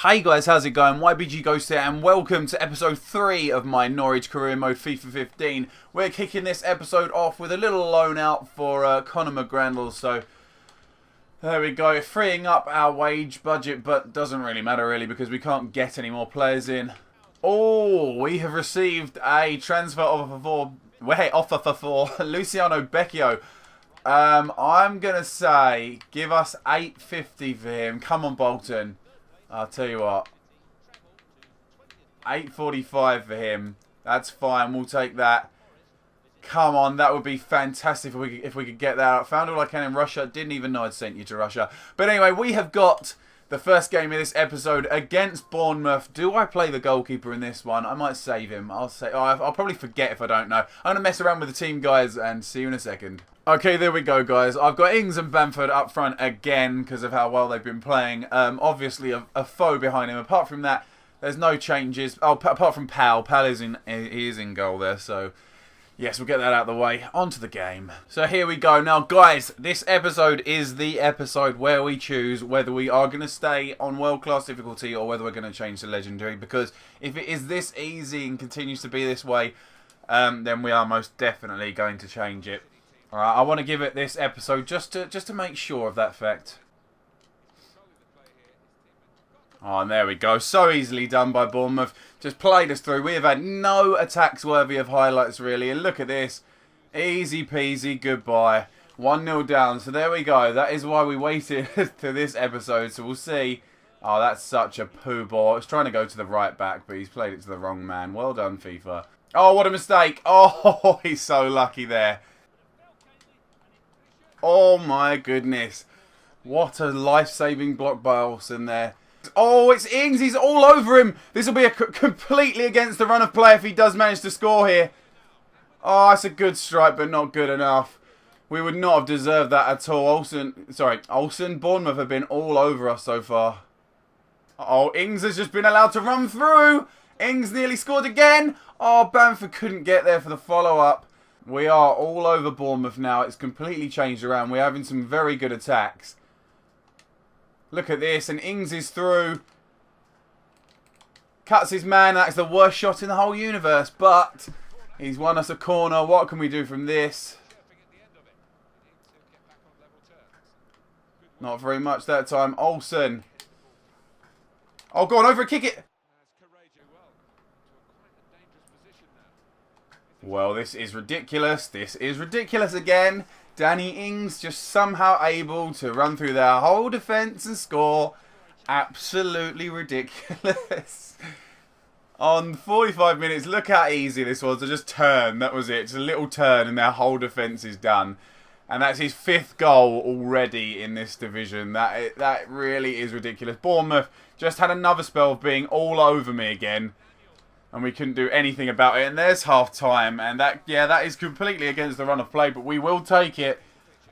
Hey guys, how's it going? YBGGhost here and welcome to episode 3 of my Norwich career mode FIFA 15. We're kicking this episode off with a little loan out for Conor McGrandle, so there we go, freeing up our wage budget, but doesn't really matter really because we can't get any more players in. Oh, we have received a transfer offer for Luciano Becchio. I'm going to say give us $8.50 for him. Come on, Bolton. I'll tell you what. $8.45 for him. That's fine. We'll take that. Come on, that would be fantastic if we could get that out. Found all I can in Russia. Didn't even know I'd sent you to Russia. But anyway, we have got the first game of this episode against Bournemouth. Do I play the goalkeeper in this one? I might save him. I'll probably forget if I don't know. I'm going to mess around with the team, guys, and see you in a second. Okay, there we go, guys. I've got Ings and Bamford up front again because of how well they've been playing. Obviously, a foe behind him. Apart from that, there's no changes. Oh, apart from Pal. Pal is in goal there, so yes, we'll get that out of the way. On to the game. So here we go. Now, guys, this episode is the episode where we choose whether we are going to stay on world-class difficulty or whether we're going to change to legendary. Because if it is this easy and continues to be this way, then we are most definitely going to change it. Alright, I want to give it this episode just to make sure of that fact. Oh, and there we go. So easily done by Bournemouth. Just played us through. We have had no attacks worthy of highlights, really. And look at this. Easy peasy, goodbye. 1-0 down. So there we go. That is why we waited to this episode. So we'll see. Oh, that's such a poo ball. I was trying to go to the right back, but he's played it to the wrong man. Well done, FIFA. Oh, what a mistake. Oh, he's so lucky there. Oh my goodness. What a life-saving block by Olsen there. Oh, it's Ings. He's all over him. This will be completely against the run of play if he does manage to score here. Oh, that's a good strike, but not good enough. We would not have deserved that at all. Olsen, Bournemouth have been all over us so far. Oh, Ings has just been allowed to run through. Ings nearly scored again. Oh, Bamford couldn't get there for the follow-up. We are all over Bournemouth now. It's completely changed around. We're having some very good attacks. Look at this. And Ings is through. Cuts his man. That's the worst shot in the whole universe. But he's won us a corner. What can we do from this? Not very much that time. Olsen. Oh, go on over and kick it. Well, this is ridiculous. This is ridiculous again. Danny Ings just somehow able to run through their whole defence and score. Absolutely ridiculous. On 45 minutes, look how easy this was to just turn. That was it. Just a little turn and their whole defence is done. And that's his 5th goal already in this division. That really is ridiculous. Bournemouth just had another spell of being all over me again. And we couldn't do anything about it. And there's half-time. And that is completely against the run of play. But we will take it.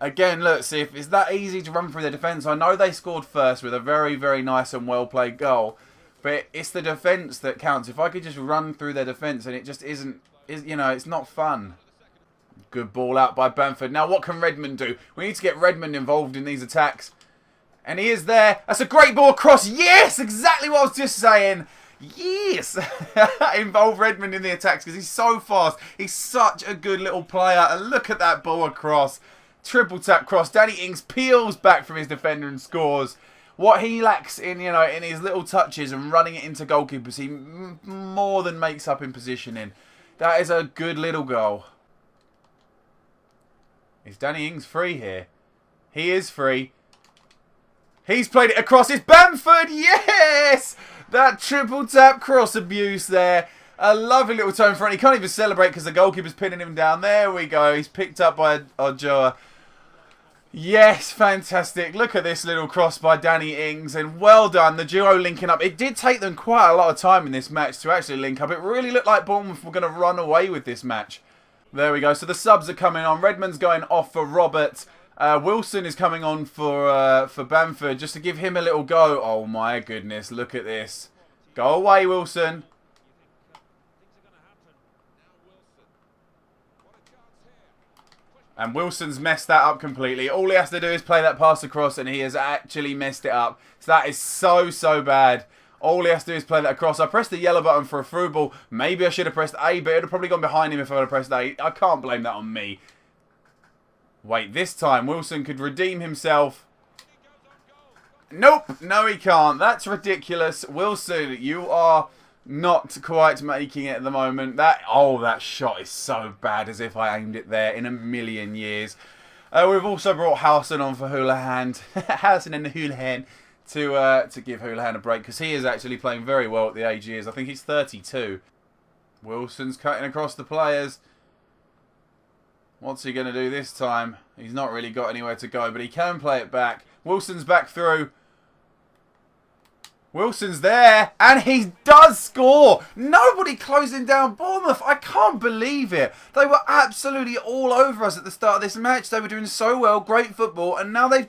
Again, look, see, if it's that easy to run through their defence. I know they scored first with a very, very nice and well-played goal. But it's the defence that counts. If I could just run through their defence and it just isn't, you know, it's not fun. Good ball out by Bamford. Now, what can Redmond do? We need to get Redmond involved in these attacks. And he is there. That's a great ball across. Yes, exactly what I was just saying. Yes! Involve Redmond in the attacks because he's so fast. He's such a good little player. And look at that ball across. Triple tap cross. Danny Ings peels back from his defender and scores. What he lacks in, you know, in his little touches and running it into goalkeepers, he more than makes up in positioning. That is a good little goal. Is Danny Ings free here? He is free. He's played it across. It's Bamford. Yes! That triple tap cross abuse there. A lovely little toe in front. He can't even celebrate because the goalkeeper's pinning him down. There we go. He's picked up by Ojoa. Yes, fantastic. Look at this little cross by Danny Ings. And well done. The duo linking up. It did take them quite a lot of time in this match to actually link up. It really looked like Bournemouth were going to run away with this match. There we go. So the subs are coming on. Redmond's going off for Robert. Wilson is coming on for Bamford just to give him a little go. Oh my goodness, look at this. Go away, Wilson. And Wilson's messed that up completely. All he has to do is play that pass across and he has actually messed it up. So that is so bad. All he has to do is play that across. I pressed the yellow button for a through ball. Maybe I should have pressed A, but it would have probably gone behind him if I would have pressed A. I can't blame that on me. Wait, this time Wilson could redeem himself. Nope, no he can't. That's ridiculous. Wilson, you are not quite making it at the moment. That shot is so bad, as if I aimed it there in a million years. We've also brought Housen on for Houlihan. Housen and Houlihan to give Houlihan a break, because he is actually playing very well at the age he is. I think he's 32. Wilson's cutting across the players. What's he going to do this time? He's not really got anywhere to go, but he can play it back. Wilson's back through. Wilson's there, and he does score. Nobody closing down Bournemouth. I can't believe it. They were absolutely all over us at the start of this match. They were doing so well, great football, and now they've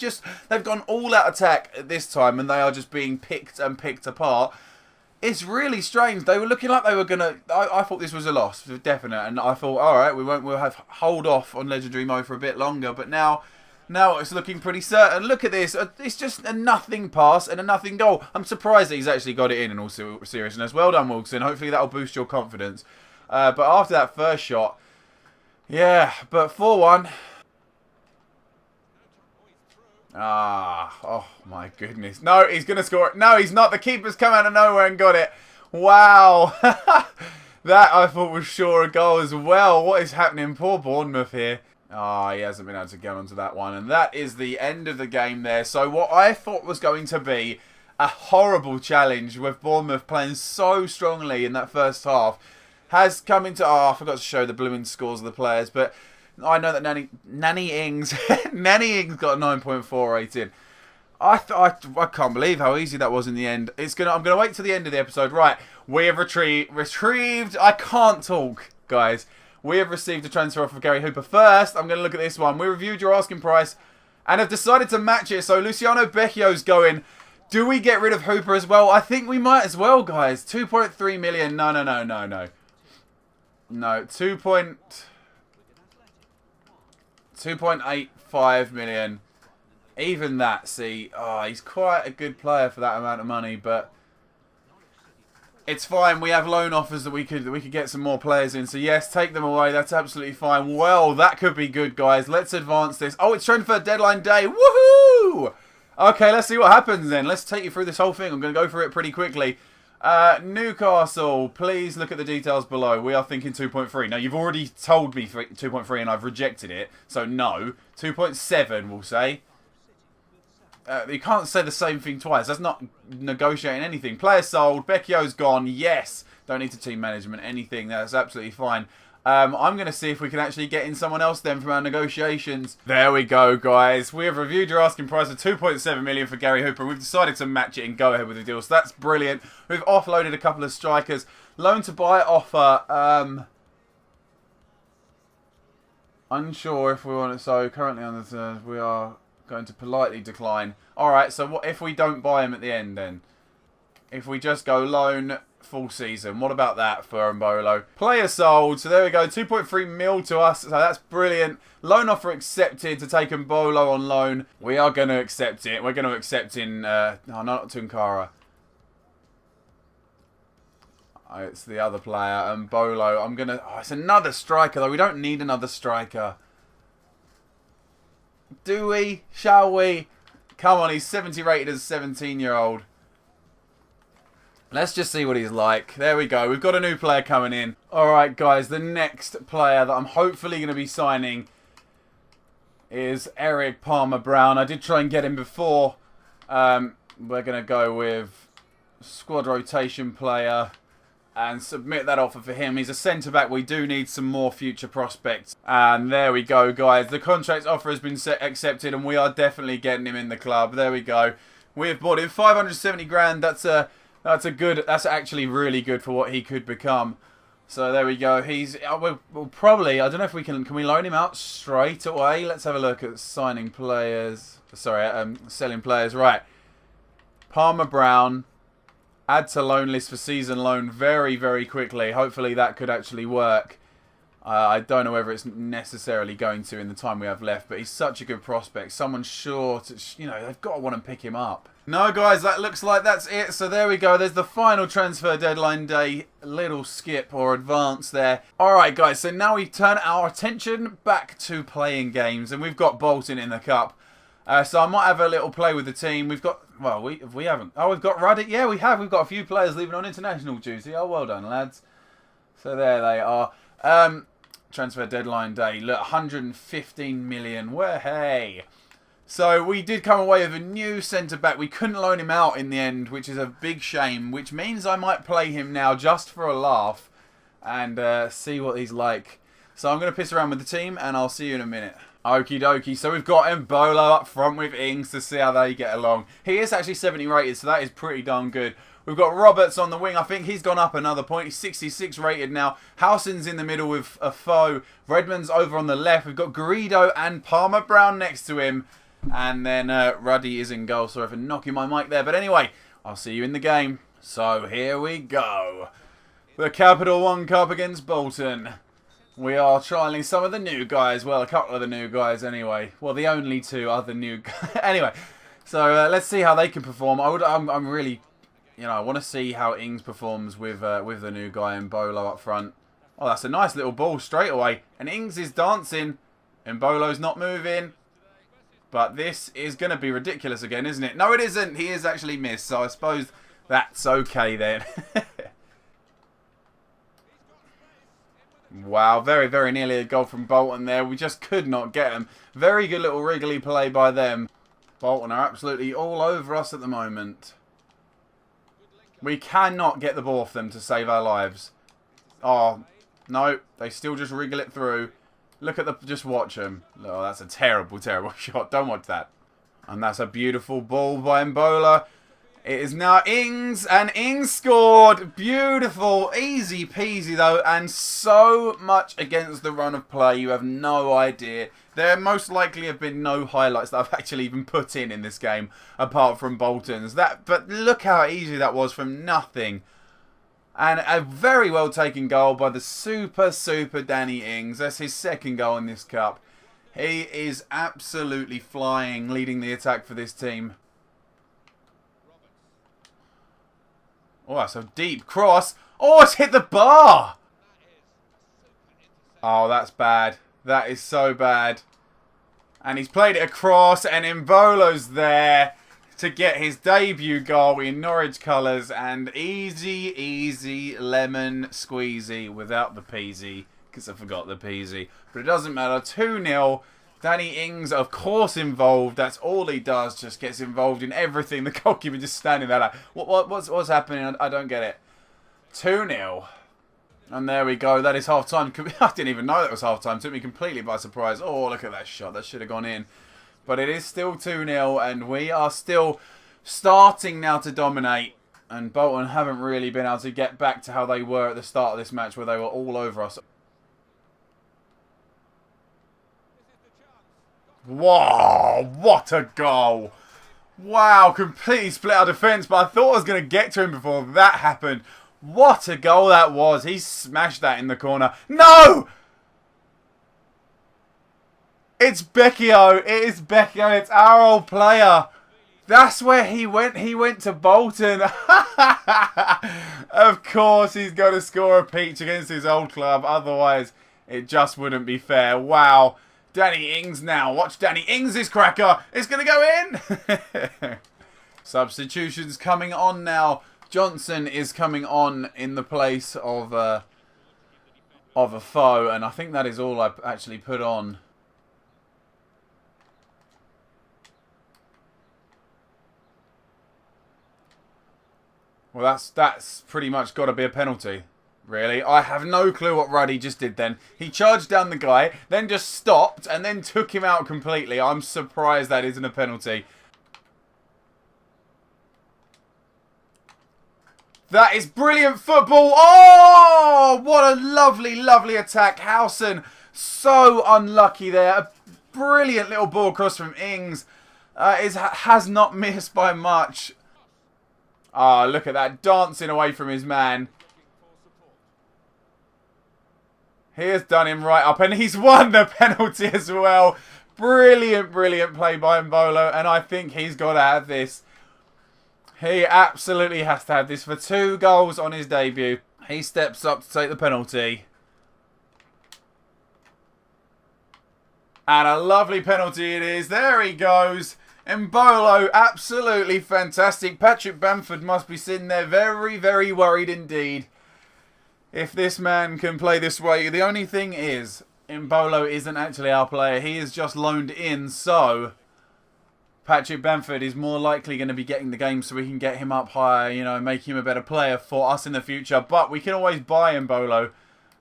gone all out attack at this time, and they are just being picked apart. It's really strange. They were looking like they were gonna. I thought this was a loss, for definite, and I thought, all right, we'll have hold off on legendary mode for a bit longer, but now it's looking pretty certain. Look at this. It's just a nothing pass and a nothing goal. I'm surprised that he's actually got it in all seriousness. Well done, Wilson. Hopefully that'll boost your confidence. But after that first shot, yeah, but 4-1. Oh my goodness. No, he's going to score it. No, he's not. The keeper's come out of nowhere and got it. Wow. That I thought was sure a goal as well. What is happening? Poor Bournemouth here. He hasn't been able to get onto that one. And that is the end of the game there. So what I thought was going to be a horrible challenge with Bournemouth playing so strongly in that first half has come into... I forgot to show the blooming scores of the players. But I know that Nanny Ings Nanny Ings got a 9.4 rating. I can't believe how easy that was in the end. I'm going to wait till the end of the episode. Right, we have retrieved... I can't talk, guys. We have received a transfer offer for Gary Hooper. First, I'm going to look at this one. We reviewed your asking price and have decided to match it. So Luciano Becchio's going. Do we get rid of Hooper as well? I think we might as well, guys. 2.3 million. No. No, 2.85 million. Even that, see. He's quite a good player for that amount of money, but it's fine. We have loan offers that we could get some more players in. So yes, take them away. That's absolutely fine. Well, that could be good, guys. Let's advance this. Oh, it's transfer deadline day. Woohoo! Okay, let's see what happens then. Let's take you through this whole thing. I'm going to go through it pretty quickly. Newcastle, please look at the details below. We are thinking 2.3. Now, you've already told me 2.3 and I've rejected it. So no. 2.7, we'll say. You can't say the same thing twice. That's not negotiating anything. Player sold. Becchio's gone. Yes. Don't need to team management. Anything. That's absolutely fine. I'm going to see if we can actually get in someone else then from our negotiations. There we go, guys. We have reviewed your asking price of 2.7 million for Gary Hooper. We've decided to match it and go ahead with the deal. So that's brilliant. We've offloaded a couple of strikers. Loan to buy offer. Unsure if we want it. So currently on the we are going to politely decline. Alright, so what if we don't buy him at the end then? If we just go loan full season, what about that for Mbolo? Player sold, so there we go, 2.3 mil to us, so that's brilliant. Loan offer accepted to take Mbolo on loan. We are going to accept it. We're going to accept in, no, not Tunkara. It's the other player, Mbolo. I'm going to, it's another striker though. We don't need another striker. Do we? Shall we? Come on, he's 70 rated as a 17-year-old. Let's just see what he's like. There we go. We've got a new player coming in. Alright, guys. The next player that I'm hopefully going to be signing is Eric Palmer-Brown. I did try and get him before. We're going to go with squad rotation player and submit that offer for him. He's a centre-back. We do need some more future prospects. And there we go, guys. The contract offer has been accepted, and we are definitely getting him in the club. There we go. We have bought him 570 grand. That's actually really good for what he could become. So there we go. He's we'll probably, I don't know if we can we loan him out straight away? Let's have a look at signing players. Sorry, selling players. Right. Palmer-Brown. Add to loan list for season loan very, very quickly. Hopefully that could actually work. I don't know whether it's necessarily going to in the time we have left, but he's such a good prospect. Someone sure to, they've got to want to pick him up. No, guys, that looks like that's it. So there we go. There's the final transfer deadline day. Little skip or advance there. All right, guys. So now we turn our attention back to playing games. And we've got Bolton in the cup. So I might have a little play with the team. We've got... Well, we haven't. Oh, we've got Ruddy. Yeah, we have. We've got a few players leaving on international duty. Oh, well done, lads. So there they are. Transfer deadline day. Look, 115 million. Well, hey. So we did come away with a new centre-back. We couldn't loan him out in the end, which is a big shame. Which means I might play him now just for a laugh and see what he's like. So I'm going to piss around with the team and I'll see you in a minute. Okie dokie. So we've got Mbolo up front with Ings to see how they get along. He is actually 70 rated, so that is pretty darn good. We've got Roberts on the wing. I think he's gone up another point. He's 66 rated now. Howson's in the middle with a foe. Redmond's over on the left. We've got Garrido and Palmer Brown next to him. And then Ruddy is in goal. Sorry for knocking my mic there. But anyway, I'll see you in the game. So here we go. The Capital One Cup against Bolton. We are trialling some of the new guys. Well, a couple of the new guys anyway. Well, the only two other new guys. Anyway, so let's see how they can perform. I'm really, you know, I want to see how Ings performs with the new guy and Mbolo up front. Oh, that's a nice little ball straight away. And Ings is dancing. And Mbolo's not moving. But this is going to be ridiculous again, isn't it? No, it isn't. He is actually missed. So I suppose that's okay then. Wow, very, very nearly a goal from Bolton there. We just could not get him. Very good little wriggly play by them. Bolton are absolutely all over us at the moment. We cannot get the ball off them to save our lives. Oh, no. They still just wriggle it through. Look at the... Just watch them. Oh, that's a terrible, terrible shot. Don't watch that. And that's a beautiful ball by Mbolo. It is now Ings, and Ings scored. Beautiful. Easy peasy, though, and so much against the run of play. You have no idea. There most likely have been no highlights that I've actually even put in this game, apart from Bolton's. But look how easy that was from nothing. And a very well taken goal by the super Danny Ings. That's his second goal in this cup. He is absolutely flying, leading the attack for this team. Oh, that's a deep cross. Oh, it's hit the bar. Oh, that's bad. That is so bad. And he's played it across, and Mbolo's there to get his debut goal in Norwich colours. And easy, easy lemon squeezy without the peasy, because I forgot the peasy. But it doesn't matter. 2-0. Danny Ings, of course, involved. That's all he does. Just gets involved in everything. The goalkeeper just standing there like, what's happening? I don't get it. 2-0. And there we go. That is half-time. I didn't even know that was half-time. Took me completely by surprise. Oh, look at that shot. That should have gone in. But it is still 2-0. And we are still starting now to dominate. And Bolton haven't really been able to get back to how they were at the start of this match, where they were all over us. Whoa, what a goal. Wow, completely split our defence, but I thought I was going to get to him before that happened. What a goal that was. He smashed that in the corner. No! It's Becchio. It is Becchio. It's our old player. That's where he went. He went to Bolton. Of course, he's got to score a peach against his old club. Otherwise, it just wouldn't be fair. Wow. Danny Ings now. Watch Danny Ings' cracker. It's going to go in. Substitutions coming on now. Johnson is coming on in the place of a foe. And I think that is all I actually put on. Well, that's pretty much got to be a penalty. Really? I have no clue what Ruddy just did then. He charged down the guy, then just stopped, and then took him out completely. I'm surprised that isn't a penalty. That is brilliant football. Oh, what a lovely, lovely attack. Howson, so unlucky there. A brilliant little ball across from Ings. Has not missed by much. Ah, look at that. Dancing away from his man. He has done him right up, and he's won the penalty as well. Brilliant, brilliant play by Mbolo, and I think he's got to have this. He absolutely has to have this for 2 goals on his debut. He steps up to take the penalty. And a lovely penalty it is. There he goes. Mbolo, absolutely fantastic. Patrick Bamford must be sitting there very, very worried indeed. If this man can play this way. The only thing is, Mbolo isn't actually our player. He is just loaned in, so Patrick Bamford is more likely going to be getting the game so we can get him up higher, you know, make him a better player for us in the future. But we can always buy Mbolo.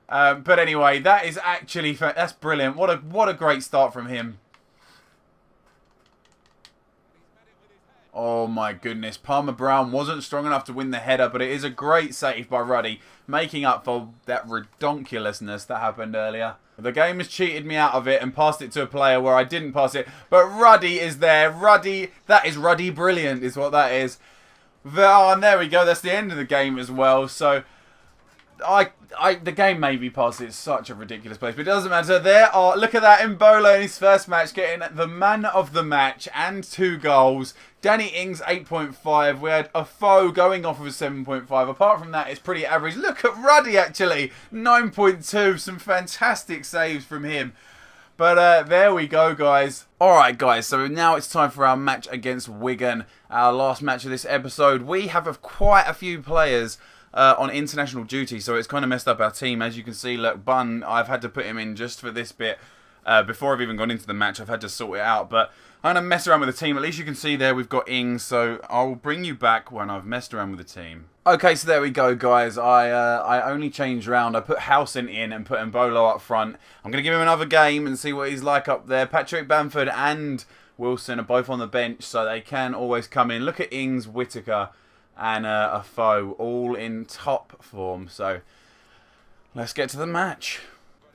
But anyway, that is actually, that's brilliant. What a great start from him. Oh my goodness, Palmer Brown wasn't strong enough to win the header, but it is a great save by Ruddy, making up for that redonkulousness that happened earlier. The game has cheated me out of it and passed it to a player where I didn't pass it, but Ruddy is there. Ruddy, that is Ruddy brilliant is what that is. And there we go, that's the end of the game as well. So the game made me pass it. It's such a ridiculous place, but it doesn't matter. Look at that, Mbolo in his first match getting the man of the match and 2 goals. Danny Ings 8.5. We had a foe going off of a 7.5. Apart from that, it's pretty average. Look at Ruddy actually, 9.2. Some fantastic saves from him. But there we go, guys. Alright, guys, so now it's time for our match against Wigan. Our last match of this episode. We have quite a few players on international duty, so it's kind of messed up our team. As you can see, look, Bunn, I've had to put him in just for this bit. Before I've even gone into the match, I've had to sort it out. But I'm going to mess around with the team. At least you can see there we've got Ings, so I'll bring you back when I've messed around with the team. Okay, so there we go, guys. I only changed round. I put Howson in and put Mbolo up front. I'm going to give him another game and see what he's like up there. Patrick Bamford and Wilson are both on the bench, so they can always come in. Look at Ings, Whittaker, and a foe, all in top form. So let's get to the match.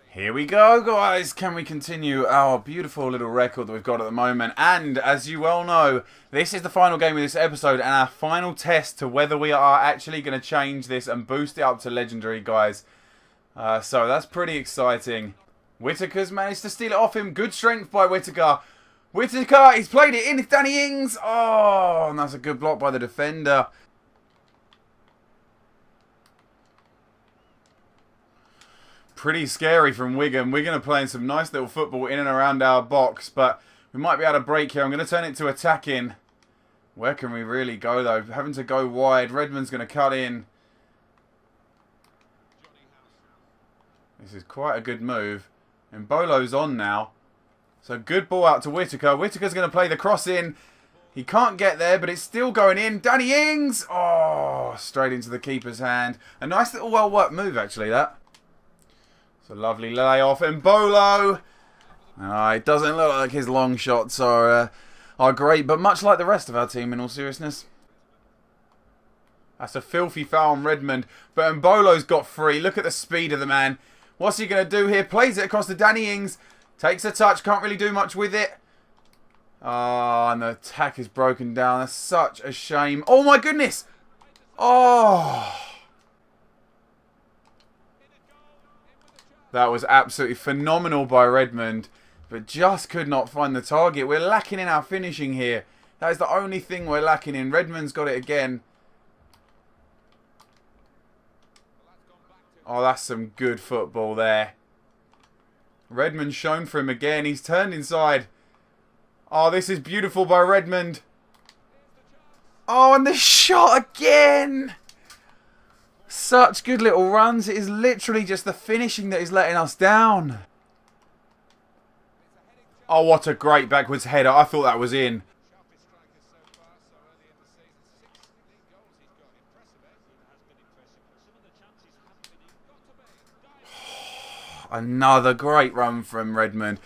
Here we go, guys. Can we continue our beautiful little record that we've got at the moment? And as you well know, this is the final game of this episode and our final test to whether we are actually going to change this and boost it up to legendary, guys. So that's pretty exciting. Whittaker's managed to steal it off him. Good strength by Whittaker. Whittaker, he's played it in. It's Danny Ings. Oh, and that's a good block by the defender. Pretty scary from Wigan. Wigan are playing some nice little football in and around our box, but we might be able to break here. I'm going to turn it to attacking. Where can we really go, though? Having to go wide. Redmond's going to cut in. This is quite a good move. And Bolo's on now. So good ball out to Whittaker. Whittaker's going to play the cross in. He can't get there, but it's still going in. Danny Ings! Oh, straight into the keeper's hand. A nice little well-worked move, actually, that. It's a lovely layoff. Mbolo. It doesn't look like his long shots are great, but much like the rest of our team, in all seriousness. That's a filthy foul on Redmond, but Mbolo's got free. Look at the speed of the man. What's he going to do here? Plays it across to Danny Ings. Takes a touch. Can't really do much with it. Oh, and the attack is broken down. That's such a shame. Oh, my goodness. Oh. That was absolutely phenomenal by Redmond, but just could not find the target. We're lacking in our finishing here. That is the only thing we're lacking in. Redmond's got it again. Oh, that's some good football there. Redmond's shown for him again. He's turned inside. Oh, this is beautiful by Redmond. Oh, and the shot again. Such good little runs. It is literally just the finishing that is letting us down. Oh, what a great backwards header. I thought that was in. Another great run from Redmond.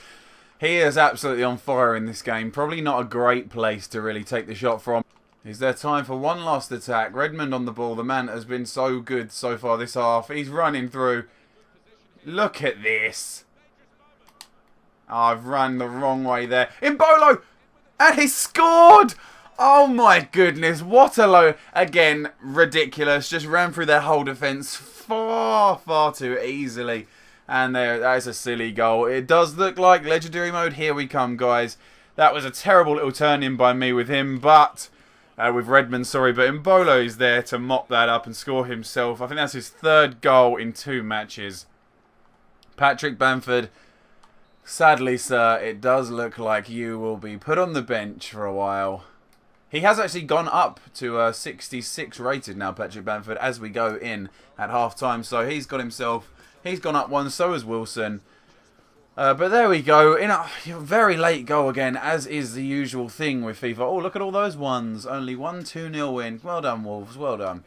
He is absolutely on fire in this game. Probably not a great place to really take the shot from. Is there time for one last attack? Redmond on the ball. The man has been so good so far this half. He's running through. Look at this. Oh, I've run the wrong way there. Mbolo! And he scored! Oh my goodness. What a low. Again, ridiculous. Just ran through their whole defence far, far too easily. And there, that is a silly goal. It does look like legendary mode. Here we come, guys. That was a terrible little turn in by me with him, but with Redmond, sorry, but Mbolo is there to mop that up and score himself. I think that's his 3rd goal in 2 matches. Patrick Bamford, sadly, sir, it does look like you will be put on the bench for a while. He has actually gone up to 66 rated now, Patrick Bamford, as we go in at half-time. So he's got himself, he's gone up 1, so has Wilson. But there we go, in a very late goal again, as is the usual thing with FIFA. Oh, look at all those ones. Only 1-2-0 win. Well done, Wolves. Well done.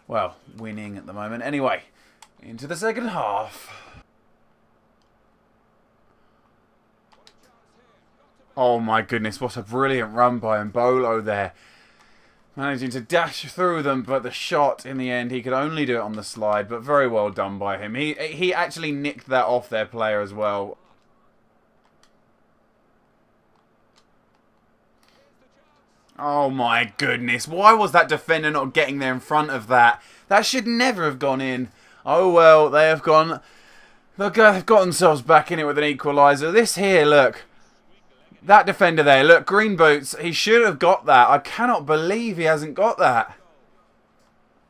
Well, winning at the moment. Anyway, into the second half. Oh my goodness, what a brilliant run by Mbolo there. Managing to dash through them, but the shot in the end, he could only do it on the slide, but very well done by him. He actually nicked that off their player as well. Oh my goodness, why was that defender not getting there in front of that? That should never have gone in. Oh well, they have gone. Look, they've got themselves back in it with an equaliser. This here, look. That defender there, look, green boots, he should have got that. I cannot believe he hasn't got that.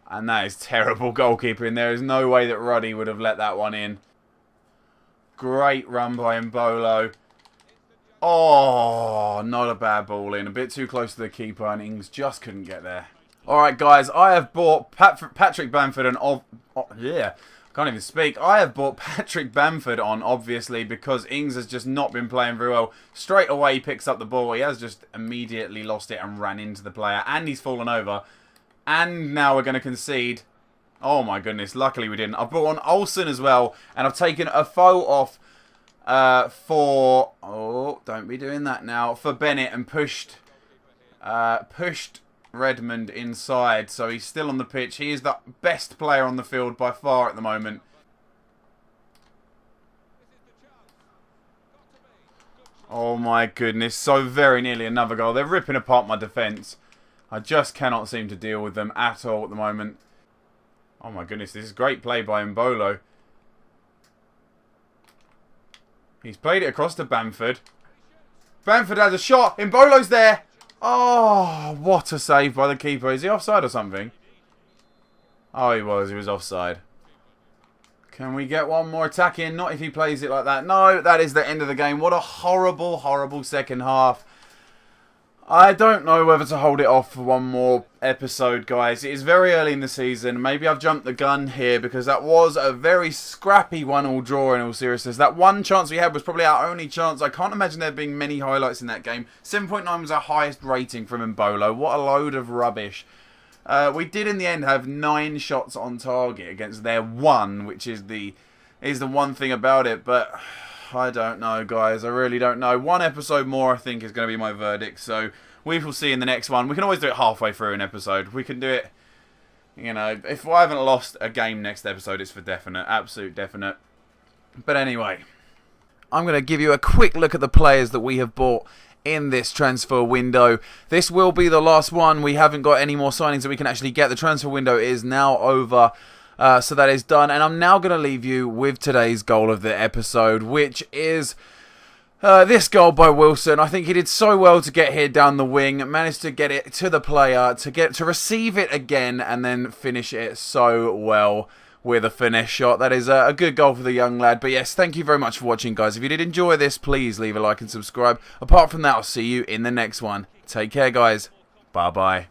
And that is terrible goalkeeping. There is no way that Ruddy would have let that one in. Great run by Mbolo. Oh, not a bad ball in. A bit too close to the keeper and Ings just couldn't get there. Alright guys, I have bought Patrick Bamford and... Can't even speak. I have brought Patrick Bamford on, obviously, because Ings has just not been playing very well. Straight away, he picks up the ball. He has just immediately lost it and ran into the player. And he's fallen over. And now we're going to concede. Oh, my goodness. Luckily, we didn't. I've brought on Olsen as well. And I've taken a foul off for... Oh, don't be doing that now. For Bennett and pushed Redmond inside, so he's still on the pitch. He is the best player on the field by far at the moment. Oh my goodness, so very nearly another goal. They're ripping apart my defence. I just cannot seem to deal with them at all at the moment. Oh my goodness, this is great play by Mbolo. He's played it across to Bamford. Bamford has a shot. Mbolo's there. Oh, what a save by the keeper. Is he offside or something? Oh, he was offside. Can we get one more attack in? Not if he plays it like that. No, that is the end of the game. What a horrible, horrible second half. I don't know whether to hold it off for one more episode, guys. It is very early in the season. Maybe I've jumped the gun here because that was a very scrappy 1-1 draw in all seriousness. That one chance we had was probably our only chance. I can't imagine there being many highlights in that game. 7.9 was our highest rating from Mbolo. What a load of rubbish. We did in the end have 9 shots on target against their 1, which is the one thing about it. But I don't know, guys. I really don't know. One episode more, I think, is going to be my verdict. So we will see in the next one. We can always do it halfway through an episode. We can do it, you know, if I haven't lost a game next episode, it's for definite. Absolute definite. But anyway, I'm going to give you a quick look at the players that we have bought in this transfer window. This will be the last one. We haven't got any more signings that we can actually get. The transfer window is now over. So that is done, and I'm now going to leave you with today's goal of the episode, which is this goal by Wilson. I think he did so well to get here down the wing, managed to get it to the player, to receive it again, and then finish it so well with a finesse shot. That is a good goal for the young lad. But yes, thank you very much for watching, guys. If you did enjoy this, please leave a like and subscribe. Apart from that, I'll see you in the next one. Take care, guys. Bye-bye.